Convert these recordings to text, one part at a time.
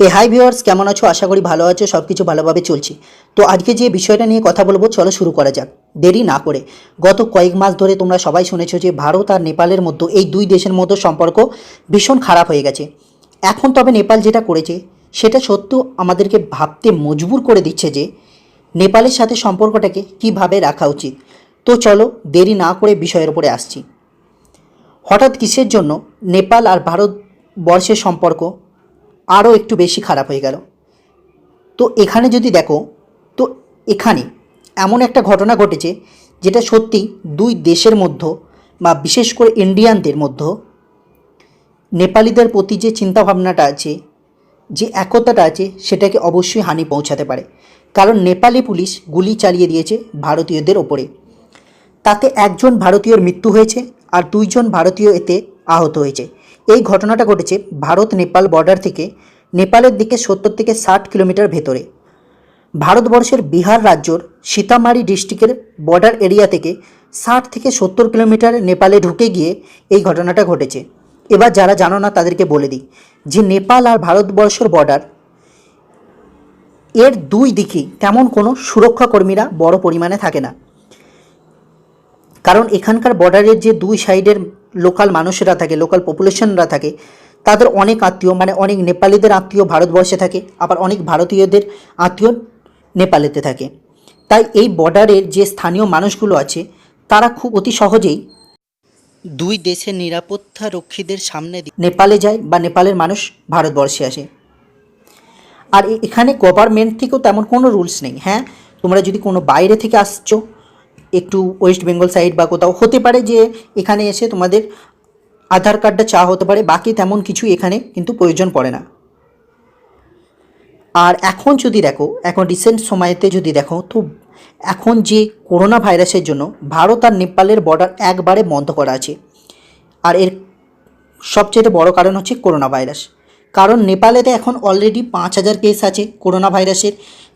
Hi viewers, কেমন আছো? আশা করি ভালো আছো, সব কিছু ভালোভাবে চলছে। তো আজকে যে বিষয়টা নিয়ে কথা বলবো, চলো শুরু করা যাক দেরি না করে। গত কয়েক মাস ধরে তোমরা সবাই শুনেছো যে ভারত আর নেপালের মধ্যে, এই দুই দেশের মধ্যে সম্পর্ক ভীষণ খারাপ হয়ে গেছে। এখন তবে নেপাল যেটা করেছে সেটা সত্য আমাদেরকে ভাবতে মজবুর করে দিচ্ছে যে নেপালের সাথে সম্পর্কটাকে কিভাবে রাখা উচিত। তো চলো দেরি না করে বিষয়ের উপরে আসছি। হঠাৎ কিসের জন্য নেপাল আর ভারতবর্ষের সম্পর্ক আরও একটু বেশি খারাপ হয়ে গেল? তো এখানে যদি দেখো, তো এখানে এমন একটা ঘটনা ঘটেছে যেটা সত্যি দুই দেশের মধ্যে বা বিশেষ করে ইন্ডিয়ানদের মধ্যে নেপালিদের প্রতি যে চিন্তাভাবনাটা আছে, যে একতাটা আছে, সেটাকে অবশ্যই হানি পৌঁছাতে পারে। কারণ নেপালি পুলিশ গুলি চালিয়ে দিয়েছে ভারতীয়দের ওপরে, তাতে একজন ভারতীয়র মৃত্যু হয়েছে আর দুইজন ভারতীয় এতে আহত হয়েছে। এই ঘটনাটা ঘটেছে ভারত নেপাল বর্ডার থেকে নেপালের দিকে 70 থেকে 60 কিলোমিটার ভেতরে, ভারতবর্ষের বিহার রাজ্যর সীতামারি ডিস্ট্রিক্টের বর্ডার এরিয়া থেকে 60 থেকে 70 কিলোমিটার নেপালে ঢুকে গিয়ে এই ঘটনাটা ঘটেছে। এবার যারা জানো না তাদেরকে বলে দিই যে নেপাল আর ভারতবর্ষের বর্ডার, এর দুই দিকেই তেমন কোনো সুরক্ষাকর্মীরা বড় পরিমাণে থাকে না। কারণ এখানকার বর্ডারের যে দুই সাইডের লোকাল মানুষেরা থাকে, লোকাল পপুলেশনরা থাকে, তাদের অনেক আত্মীয়, মানে অনেক নেপালিদের আত্মীয় ভারতবর্ষে থাকে, আবার অনেক ভারতীয়দের আত্মীয় নেপালেতে থাকে। তাই এই বর্ডারের যে স্থানীয় মানুষগুলো আছে তারা খুব অতি সহজেই দুই দেশের নিরাপত্তা রক্ষীদের সামনে দিয়ে নেপালে যায় বা নেপালের মানুষ ভারতবর্ষে আসে। আর এখানে গভর্নমেন্ট থেকেও তেমন কোনো রুলস নেই। হ্যাঁ, তোমরা যদি কোনো বাইরে থেকে আসছো, একটু ওয়েস্ট বেঙ্গল সাইড বা কোথাও, হতে পারে যে এখানে এসে তোমাদের আধার কার্ডটা চাওয়া হতে পারে, বাকি তেমন কিছু এখানে কিন্তু প্রয়োজন পড়ে না। আর এখন যদি দেখো, এখন রিসেন্ট সময়তে যদি দেখো, তো এখন যে করোনা ভাইরাসের জন্য ভারত আর নেপালের বর্ডার একবারে বন্ধ করা আছে। আর এর সবচেয়ে বড় কারণ হচ্ছে করোনা ভাইরাস। কারণ নেপালেতে এখন অলরেডি 5,000 কেস আছে করোনা ভাইরাসের।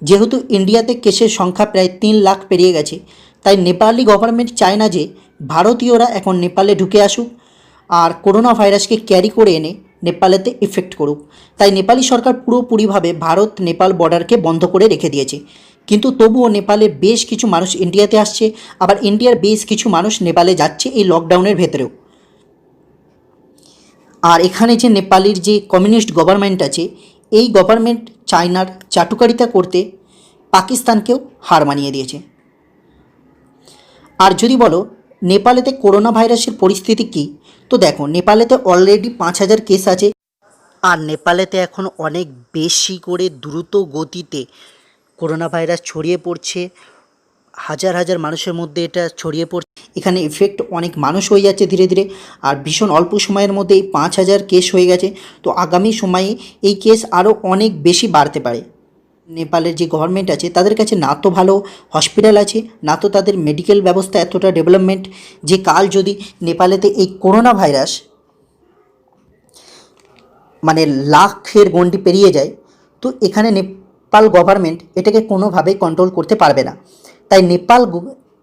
যেহেতু ইন্ডিয়াতে কেসের সংখ্যা প্রায় 3 লাখ পেরিয়ে গেছে, তাই নেপালি গভর্নমেন্ট চায় না যে ভারতীয়রা এখন নেপালে ঢুকে আসুক আর করোনা ভাইরাসকে ক্যারি করে এনে নেপালেতে ইফেক্ট করুক। তাই নেপালি সরকার পুরোপুরিভাবে ভারত নেপাল বর্ডারকে বন্ধ করে রেখে দিয়েছে। কিন্তু তবুও নেপালের বেশ কিছু মানুষ ইন্ডিয়াতে আসছে, আবার ইন্ডিয়ার বেশ কিছু মানুষ নেপালে যাচ্ছে এই লকডাউনের ভেতরেও। আর এখানে যে নেপালের যে কমিউনিস্ট গভর্নমেন্ট আছে, এই গভর্নমেন্ট চায়নার চাটুকারিতা করতে পাকিস্তানকেও হার মানিয়ে দিয়েছে। আর যদি বলো নেপালেতে করোনা ভাইরাসের পরিস্থিতি কী, তো দেখো নেপালেতে অলরেডি 5,000 কেস আছে। আর নেপালেতে এখন অনেক বেশি করে দ্রুত গতিতে করোনা ভাইরাস ছড়িয়ে পড়ছে, হাজার হাজার মানুষের মধ্যে এটা ছড়িয়ে পড়ছে। এখানে এফেক্ট অনেক মানুষ হয়ে যাচ্ছে ধীরে ধীরে। আর ভীষণ অল্প সময়ের মধ্যে এই 5,000 কেস হয়ে গেছে। তো আগামী সময়ে এই কেস আরও অনেক বেশি বাড়তে পারে। নেপালের যে গভর্নমেন্ট আছে তাদের কাছে না তো ভালো হসপিটাল আছে, না তো তাদের মেডিকেল ব্যবস্থা এতটা ডেভেলপমেন্ট যে কাল যদি নেপালেতে এই করোনা ভাইরাস মানে লাখের গণ্ডি পেরিয়ে যায়, তো এখানে নেপাল গভর্নমেন্ট এটাকে কোনোভাবেই কন্ট্রোল করতে পারবে না। তাই নেপাল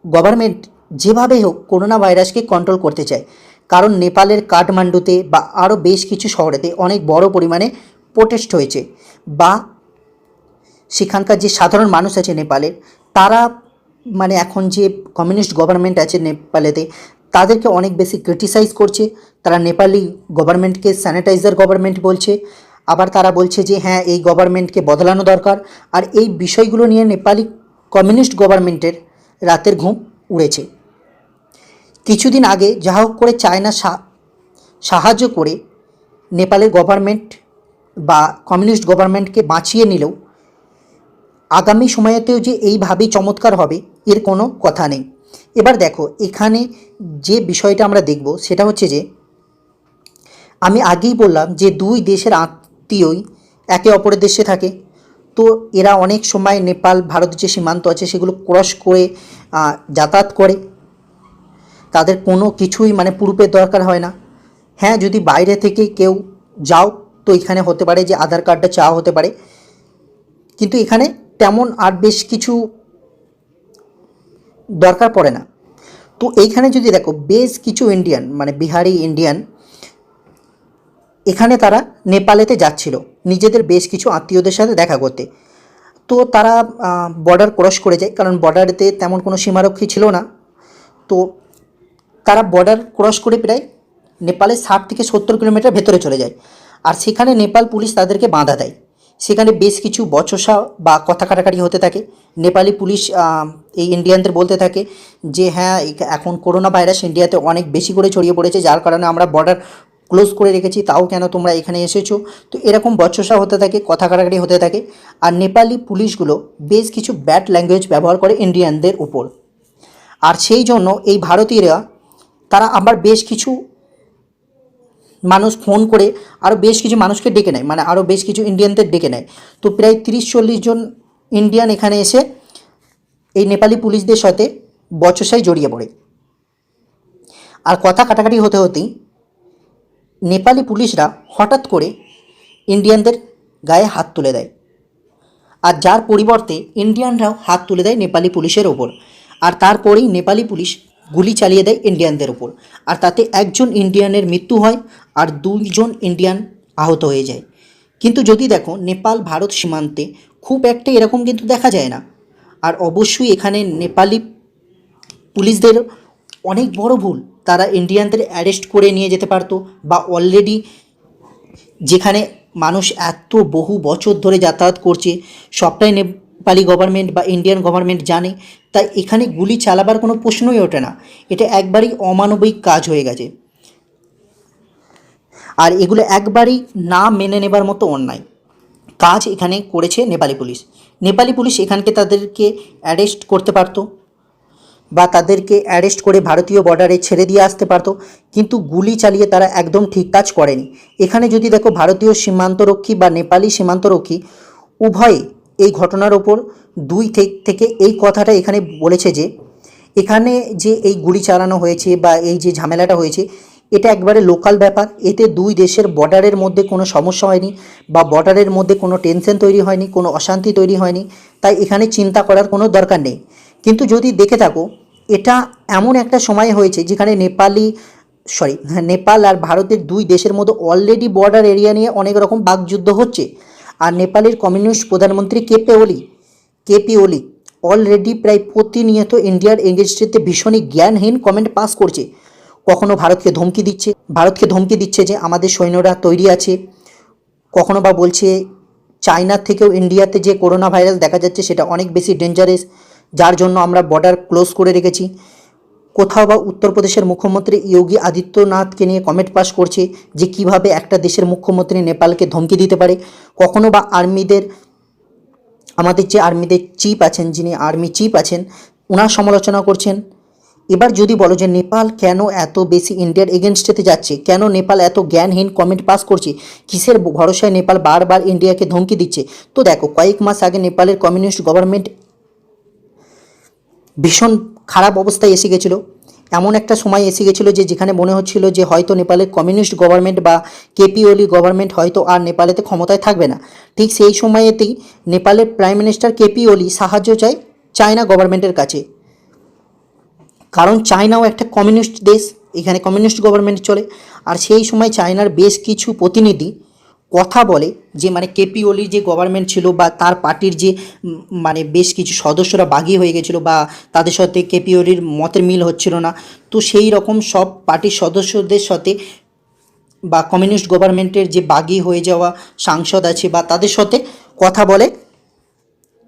গভর্নমেন্ট যেভাবে হোক করোনা ভাইরাসকে কন্ট্রোল করতে চায়। কারণ নেপালের কাঠমান্ডুতে বা আরও বেশ কিছু শহরেতে অনেক বড় পরিমাণে প্রোটেস্ট হয়েছে, বা সেখানকার যে সাধারণ মানুষ আছে নেপালের, তারা মানে এখন যে কমিউনিস্ট গভর্নমেন্ট আছে নেপালেতে তাদেরকে অনেক বেশি ক্রিটিসাইজ করছে। তারা নেপালি গভর্নমেন্টকে স্যানিটাইজার গভর্নমেন্ট বলছে, আবার তারা বলছে যে হ্যাঁ এই গভর্নমেন্টকে বদলানো দরকার। আর এই বিষয়গুলো নিয়ে নেপালি কমিউনিস্ট গভর্নমেন্টের রাতের ঘুম উড়েছে। কিছুদিন আগে যা হোক করে চায়না সাহায্য করে নেপালের গভর্নমেন্ট বা কমিউনিস্ট গভর্নমেন্টকে বাঁচিয়ে নিলেও আগামী সময়েতেও যে এইভাবেই চমৎকার হবে এর কোনো কথা নেই। এবার দেখো এখানে যে বিষয়টা আমরা দেখব সেটা হচ্ছে যে, আমি আগেই বললাম যে দুই দেশের আত্মীয়ই একে অপরের দেশে থাকে। তো এরা অনেক সময় নেপাল ভারত যে সীমান্ত আছে সেগুলো ক্রস করে যাতায়াত করে। তাদের কোনো কিছুই মানে প্রুফের দরকার হয় না। হ্যাঁ, যদি বাইরে থেকে কেউ যাও তো এখানে হতে পারে যে আধার কার্ডটা চাওয়া হতে পারে, কিন্তু এখানে তেমন আর বেশ কিছু দরকার পড়ে না। তো এইখানে যদি দেখো বেশ কিছু ইন্ডিয়ান মানে বিহারি ইন্ডিয়ান এখানে তারা নেপালেতে যাচ্ছিল নিজেদের বেশ কিছু আত্মীয়দের সাথে দেখা করতে। তো তারা বর্ডার ক্রস করে যায়, কারণ বর্ডারেতে তেমন কোনো সীমারক্ষী ছিল না। তো তারা বর্ডার ক্রস করে প্রায় নেপালের 60 থেকে 70 কিলোমিটার ভেতরে চলে যায়। আর সেখানে নেপাল পুলিশ তাদেরকে বাধা দেয়। সেখানে বেশ কিছু বচসা বা কথা কাটাকাটি হতে থাকে। নেপালি পুলিশ এই ইন্ডিয়ানদের বলতে থাকে যে হ্যাঁ, এখন করোনা ভাইরাস ইন্ডিয়াতে অনেক বেশি করে ছড়িয়ে পড়েছে, যার কারণে আমরা বর্ডার ক্লোজ করে রেখেছি, তাও কেন তোমরা এখানে এসেছো। তো এরকম বচসা হতে থাকে, কথা কাটাকাটি হতে থাকে। আর নেপালি পুলিশগুলো বেশ কিছু ব্যাড ল্যাঙ্গুয়েজ ব্যবহার করে ইন্ডিয়ানদের উপর। আর সেই জন্য এই ভারতীয়রা তারা আবার বেশ কিছু মানুষ ফোন করে আরও বেশ কিছু মানুষকে ডেকে নেয়, মানে আরও বেশ কিছু ইন্ডিয়ানদের ডেকে নেয়। তো প্রায় 30-40 জন ইন্ডিয়ান এখানে এসে এই নেপালি পুলিশদের সাথে বচসায় জড়িয়ে পড়ে। আর কথা কাটাকাটি হতে হতেই নেপালি পুলিশরা হঠাৎ করে ইন্ডিয়ানদের গায়ে হাত তুলে দেয়। আর যার পরিবর্তে ইন্ডিয়ানরাও হাত তুলে দেয় নেপালি পুলিশের ওপর। আর তারপরেই নেপালি পুলিশ গুলি চালিয়ে দেয় ইন্ডিয়ানদের ওপর। আর তাতে একজন ইন্ডিয়ানের মৃত্যু হয় আর 2 জন ইন্ডিয়ান আহত হয়ে যায়। কিন্তু যদি দেখো নেপাল ভারত সীমান্তে খুব একটা এরকম কিন্তু দেখা যায় না। আর অবশ্যই এখানে নেপালি পুলিশদের অনেক বড় ভুল। তারা ইন্ডিয়ানদের অ্যারেস্ট করে নিয়ে যেতে পারতো, বা অলরেডি যেখানে মানুষ এত বহু বছর ধরে যাতায়াত করছে সবটাই নেপালি গভর্নমেন্ট বা ইন্ডিয়ান গভর্নমেন্ট জানে, তাই এখানে গুলি চালাবার কোনো প্রশ্নই ওঠে না। এটা একবারই অমানবিক কাজ হয়ে গেছে। আর এগুলো একবারই না মেনে নেবার মতো অন্যায় কাজ এখানে করেছে নেপালি পুলিশ। নেপালি পুলিশ এখানকে তাদেরকে অ্যারেস্ট করতে পারতো, বা তাদেরকে অ্যারেস্ট করে ভারতীয় বর্ডারে ছেড়ে দিয়ে আসতে পারতো, কিন্তু গুলি চালিয়ে তারা একদম ঠিক কাজ করেনি। এখানে যদি দেখো ভারতীয় সীমান্তরক্ষী বা নেপালি সীমান্তরক্ষী উভয়ে এই ঘটনার ওপর দুই থেকে এই কথাটা এখানে বলেছে যে এখানে যে এই গুলি চালানো হয়েছে বা এই যে ঝামেলাটা হয়েছে এটা একবারে লোকাল ব্যাপার। এতে দুই দেশের বর্ডারের মধ্যে কোনো সমস্যা হয়নি, বা বর্ডারের মধ্যে কোনো টেনশন তৈরি হয়নি, কোনো অশান্তি তৈরি হয়নি, তাই এখানে চিন্তা করার কোনো দরকার নেই। কিন্তু যদি দেখে থাকো এটা এমন একটা সময় হয়েছে যেখানে নেপাল আর ভারতের দুই দেশের মধ্যে অলরেডি বর্ডার এরিয়া নিয়ে অনেক রকম বাকযুদ্ধ হচ্ছে। আর নেপালের কমিউনিস্ট প্রধানমন্ত্রী কেপি ওলি অলরেডি প্রায় প্রতিনিয়ত ইন্ডিয়ার এগেনস্টে ভীষণই জ্ঞানহীন কমেন্ট পাস করছে। কখনো ভারতকে ধমকি দিচ্ছে যে আমাদের সৈন্যরা তৈরি আছে, কখনো বা বলছে চায়নার থেকেও ইন্ডিয়াতে যে করোনা ভাইরাস দেখা যাচ্ছে সেটা অনেক বেশি ডেঞ্জারাস, যার জন্য আমরা বর্ডার ক্লোজ করে রেখেছি। কোথাও বা উত্তরপ্রদেশের মুখ্যমন্ত্রী যোগী আদিত্যনাথকে নিয়ে কমেন্ট পাস করছে যে কিভাবে একটা দেশের মুখ্যমন্ত্রী নেপালকে ধমকি দিতে পারে। কখনো বা আমাদের যে আর্মিদের চিফ আছেন, যিনি আর্মি চিফ আছেন, ওনার সমালোচনা করছেন। এবার যদি বলো যে নেপাল কেন এত বেশি ইন্ডিয়ার এগেনস্টেতে যাচ্ছে, কেন নেপাল এত জ্ঞানহীন কমেন্ট পাস করছে, কিসের ভরসায় নেপাল বারবার ইন্ডিয়াকে ধমকি দিচ্ছে, তো দেখো কয়েক মাস আগে নেপালের কমিউনিস্ট গভর্নমেন্ট ভীষণ খারাপ অবস্থায় এসে গেছিলো। এমন একটা সময় এসে গেছিলো যে যেখানে মনে হচ্ছিল যে হয়তো নেপালের কমিউনিস্ট গভর্নমেন্ট বা কেপি ওলি গভর্নমেন্ট হয়তো আর নেপালেতে ক্ষমতায় থাকবে না। ঠিক সেই সময়েতেই নেপালের প্রাইম মিনিস্টার কেপি ওলি সাহায্য চায় চায়না গভর্নমেন্টের কাছে, কারণ চায়নাও একটা কমিউনিস্ট দেশ, এখানে কমিউনিস্ট গভর্নমেন্ট চলে। আর সেই সময় চায়নার বেশ কিছু প্রতিনিধি কথা বলে যে মানে কেপি ওলির যে গভর্নমেন্ট ছিল বা তার পার্টির যে মানে বেশ কিছু সদস্যরা বাগি হয়ে গেছিলো বা তাদের সাথে কেপি ওলির মতের মিল হচ্ছিল না, তো সেই রকম সব পার্টির সদস্যদের সাথে বা কমিউনিস্ট গভর্নমেন্টের যে বাগি হয়ে যাওয়া সাংসদ আছে বা তাদের সাথে কথা বলে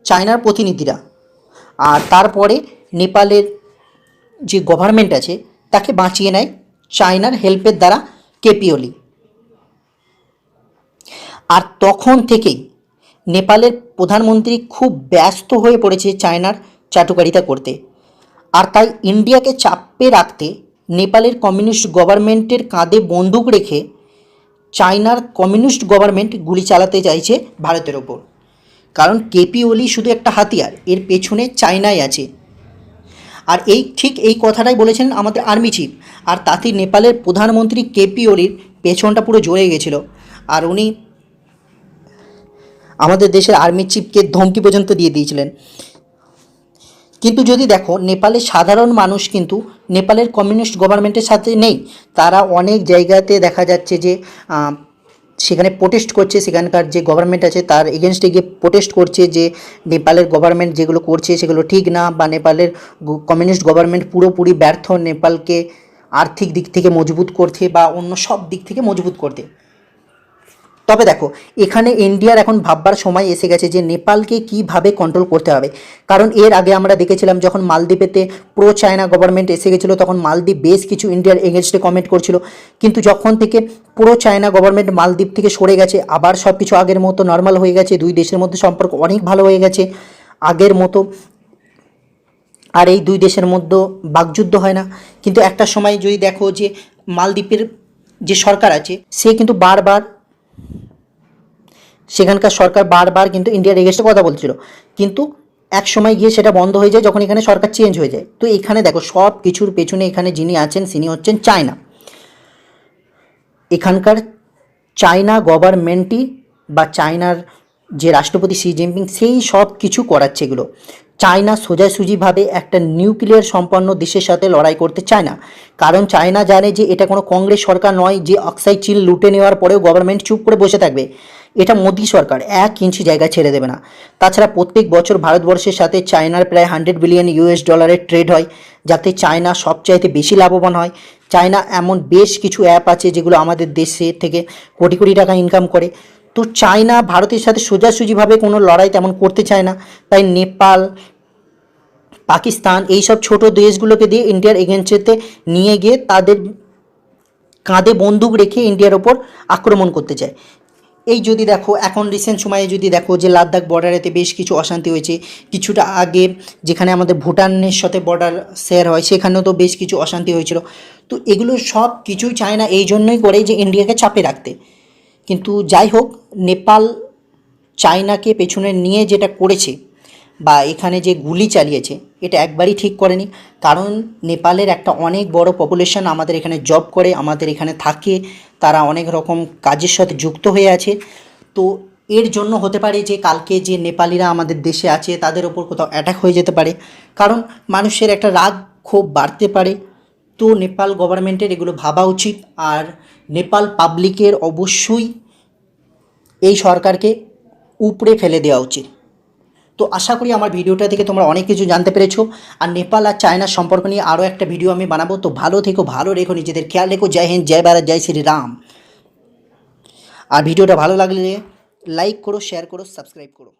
চায়নার প্রতিনিধিরা। আর তারপরে নেপালের যে গভর্নমেন্ট আছে তাকে বাঁচিয়ে নেয় চায়নার হেল্পের দ্বারা কেপি ওলি। আর তখন থেকেই নেপালের প্রধানমন্ত্রী খুব ব্যস্ত হয়ে পড়েছে চায়নার চাটুকারিতা করতে। আর তাই ইন্ডিয়াকে চাপে রাখতে নেপালের কমিউনিস্ট গভর্নমেন্টের কাঁধে বন্দুক রেখে চায়নার কমিউনিস্ট গভর্নমেন্ট গুলি চালাতে চাইছে ভারতের ওপর। কারণ কেপি ওলি শুধু একটা হাতিয়ার, এর পেছনে চায়নাই আছে। আর ঠিক এই কথাটাই বলেছেন আমাদের আর্মি চিফ। আর তাতে নেপালের প্রধানমন্ত্রী কেপি ওলির পেছনটা পুরো জ্বলে গেছিল। আর উনি আমাদের দেশের আর্মি চিফকে ধমকি পর্যন্ত দিয়ে দিয়েছিলেন। কিন্তু যদি দেখো নেপালের সাধারণ মানুষ কিন্তু নেপালের কমিউনিস্ট গভর্নমেন্টের সাথে নেই। তারা অনেক জায়গাতে দেখা যাচ্ছে যে সেখানে প্রোটেস্ট করছে, সেখানকার যে গভর্নমেন্ট আছে তার এগেনস্টে গিয়ে প্রোটেস্ট করছে যে নেপালের গভর্নমেন্ট যেগুলো করছে সেগুলো ঠিক না, বা নেপালের কমিউনিস্ট গভর্নমেন্ট পুরোপুরি ব্যর্থ নেপালকে আর্থিক দিক থেকে মজবুত করতে বা অন্য সব দিক থেকে মজবুত করতে। তবে দেখো, এখানে ইন্ডিয়ার এখন ভাববার সময় এসে গেছে যে নেপালকে কীভাবে কন্ট্রোল করতে হবে। কারণ এর আগে আমরা দেখেছিলাম যখন মালদ্বীপেতে প্রো চায়না গভর্নমেন্ট এসে গেছিলো তখন মালদ্বীপ বেশ কিছু ইন্ডিয়ার এগেনস্টে কমেন্ট করছিল, কিন্তু যখন থেকে প্রো চায়না গভর্নমেন্ট মালদ্বীপ থেকে সরে গেছে আবার সব কিছু আগের মতো নর্মাল হয়ে গেছে, দুই দেশের মধ্যে সম্পর্ক অনেক ভালো হয়ে গেছে আগের মতো। আর এই দুই দেশের মধ্যে বাকযুদ্ধ হয় না। কিন্তু একটা সময় যদি দেখো যে মালদ্বীপের যে সরকার আছে সে কিন্তু সেখানকার সরকার বারবার কিন্তু ইন্ডিয়ার এগেনস্টে কথা বলছিল, কিন্তু এক সময় গিয়ে সেটা বন্ধ হয়ে যায় যখন এখানে সরকার চেঞ্জ হয়ে যায়। তো এখানে দেখো সব কিছুর পেছনে এখানে যিনি আছেন তিনি হচ্ছেন চায়না। এখানকার চায়না গভর্নমেন্টই বা চায়নার যে রাষ্ট্রপতি শি জিনপিং সেই সব কিছু করাচ্ছে এগুলো। চায়না সোজাসুজিভাবে একটা নিউক্লিয়ার সম্পন্ন দেশের সাথে লড়াই করতে চায় না, কারণ চায়না জানে যে এটা কোনো কংগ্রেস সরকার নয় যে অক্সাই চিল লুটে নেওয়ার পরেও গভর্নমেন্ট চুপ করে বসে থাকবে। এটা মোদি সরকার 1 ইঞ্চি জায়গা ছেড়ে দেবে না। তাছাড়া প্রত্যেক বছর ভারতবর্ষের সাথে চায়নার প্রায় $100 বিলিয়ন ট্রেড হয়, যাতে চায়না সবচাইতে বেশি লাভবান হয়। চায়না এমন বেশ কিছু অ্যাপ আছে যেগুলো আমাদের দেশে থেকে কোটি কোটি টাকা ইনকাম করে। তো চায়না ভারতের সাথে সোজাসুজিভাবে কোনো লড়াই তেমন করতে চায় না, তাই নেপাল, পাকিস্তান এইসব ছোট দেশগুলোকে দিয়ে ইন্ডিয়ার এগেনস্টে নিয়ে গিয়ে তাদের কাঁধে বন্দুক রেখে ইন্ডিয়ার ওপর আক্রমণ করতে চায়। এই যদি দেখো এখন রিসেন্ট সময়ে যদি দেখো যে লাদাখ বর্ডারেতে বেশ কিছু অশান্তি হয়েছে, কিছুটা আগে যেখানে আমাদের ভুটানের সাথে বর্ডার শেয়ার হয় সেখানেও তো বেশ কিছু অশান্তি হয়েছিল। তো এগুলো সব কিছুই চায় না এই জন্যই করে যে ইন্ডিয়াকে চাপে রাখতে। কিন্তু যাই হোক, নেপাল চায়নাকে পেছনে নিয়ে যেটা করেছে বা এখানে যে গুলি চালিয়েছে এটা একবারই ঠিক করেনি, কারণ নেপালের একটা অনেক বড় পপুলেশন আমাদের এখানে জব করে, আমাদের এখানে থাকে, তারা অনেক রকম কাজের সাথে যুক্ত হয়ে আছে। তো এর জন্য হতে পারে যে কালকে যে নেপালিরা আমাদের দেশে আছে তাদের ওপর কোথাও অ্যাটাক হয়ে যেতে পারে, কারণ মানুষের একটা রাগ ক্ষোভ বাড়তে পারে। তো নেপাল গভর্নমেন্টের এগুলো ভাবা উচিত, আর নেপাল পাবলিকের অবশ্যই এই সরকারকে উপড়ে ফেলে দেওয়া উচিত। তো আশা করি আমার ভিডিওটা থেকে তোমরা অনেক কিছু জানতে পেরেছো। আর নেপাল আর চায়নার সম্পর্ক নিয়ে আরও একটা ভিডিও আমি বানাবো। তো ভালো থেকো, ভালো রেখো, নিজেদের খেয়াল রেখো। জয় হিন্দ, জয় ভারত, জয় শ্রীরাম। আর ভিডিওটা ভালো লাগলে লাইক করো, শেয়ার করো, সাবস্ক্রাইব করো।